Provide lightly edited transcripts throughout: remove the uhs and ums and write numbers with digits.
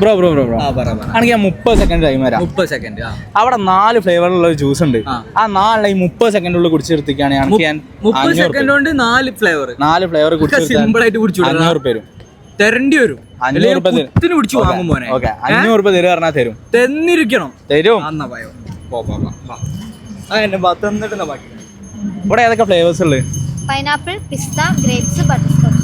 Bro ആണെങ്കിൽ 30 second time വരാം. 30 second. അവിടെ 4 ഫ്ലേവറിലുള്ള ജ്യൂസ് ഉണ്ട്. ആ 4 30 സെക്കൻഡിനുള്ളിൽ കുടിച്ചെടുത്തിക്കാണെങ്കിൽ 30 സെക്കൻഡ് കൊണ്ട് 4 ഫ്ലേവർ കുടിച്ചു സിമ്പിൾ ആയിട്ട് കുടിച്ചു 500 രൂപ തരേണ്ടി വരും. 500 കുടിച്ചു വാങ്ങും പോലെ 500 രൂപ തരും പറഞ്ഞാൽ തരും. തന്നിരിക്കണം. തരും. ബാക്കി ഇവിടെ ഏതൊക്കെ ഫ്ലേവേഴ്സ് ഉള്ളത്? പൈനാപ്പിൾ, പിസ്ത, ഗ്രേപ്സ്, ബട്ടർസ്കോച്ച്.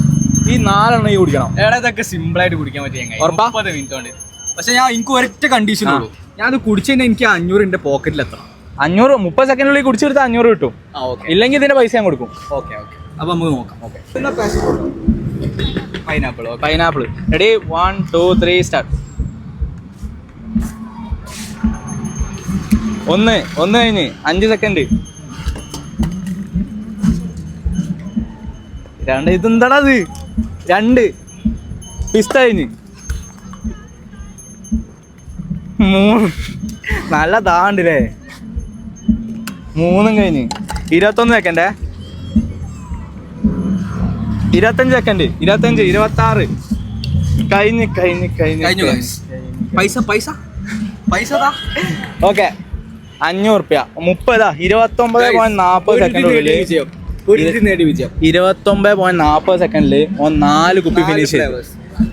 ഈ 4 ഈ കുടിക്കണം. ഇതൊക്കെ സിമ്പിൾ ആയിട്ട് കുടിക്കാൻ പറ്റിയ 30 മിനിറ്റ് കൊണ്ട്. പക്ഷെ എനിക്ക് ഒരൊറ്റ കണ്ടീഷൻ ഉള്ളൂ, ഞാൻ അത് കുടിച്ചു കഴിഞ്ഞാൽ എനിക്ക് 500 എന്റെ പോക്കറ്റിൽ എത്തണം. 500 30 സെക്കൻഡിനുള്ളിൽ കുടിച്ചെടുത്താൽ 500 കിട്ടും. ഇല്ലെങ്കിൽ ഇതിന്റെ പൈസ ഞാൻ കൊടുക്കും. ഓക്കെ അപ്പൊ നമുക്ക് നോക്കാം. Pineapple ready 1 2 3 start. ഒന്ന് കഴിഞ്ഞ് 5 സെക്കൻഡ്. 2 ഇതെന്താടാ അത്? 2 പിസ്ത കഴിഞ്ഞ്. 3 നല്ല ദാണ്ടല്ലേ. 3 കഴിഞ്ഞ് 21 സെക്കൻഡേ. 25 സെക്കൻഡ് 25 26 കഴിഞ്ഞ്. പൈസ ഓക്കെ 500 രൂപ 30 29.40 സെക്കൻഡിൽ 29.40 സെക്കൻഡിൽ 4 കുപ്പി ഫിനിഷ് ചെയ്തു.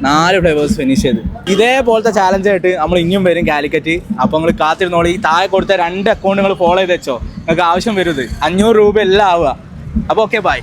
4 ഫ്ലേവേഴ്സ് ഫിനിഷ് ചെയ്ത്. ഇതേപോലത്തെ ചാലഞ്ച് ആയിട്ട് നമ്മൾ ഇനിയും വരും കാലിക്കറ്റ്. അപ്പോൾ നിങ്ങൾ കാത്തിരുന്നോളൂ. ഈ താഴെ കൊടുത്ത 2 അക്കൗണ്ട് നിങ്ങൾ ഫോളോ ചെയ്ത് വെച്ചോ. നിങ്ങൾക്ക് ആവശ്യം വരുന്നത് 500 രൂപ എല്ലാം ആവുക. അപ്പോൾ ഓക്കെ ബൈ.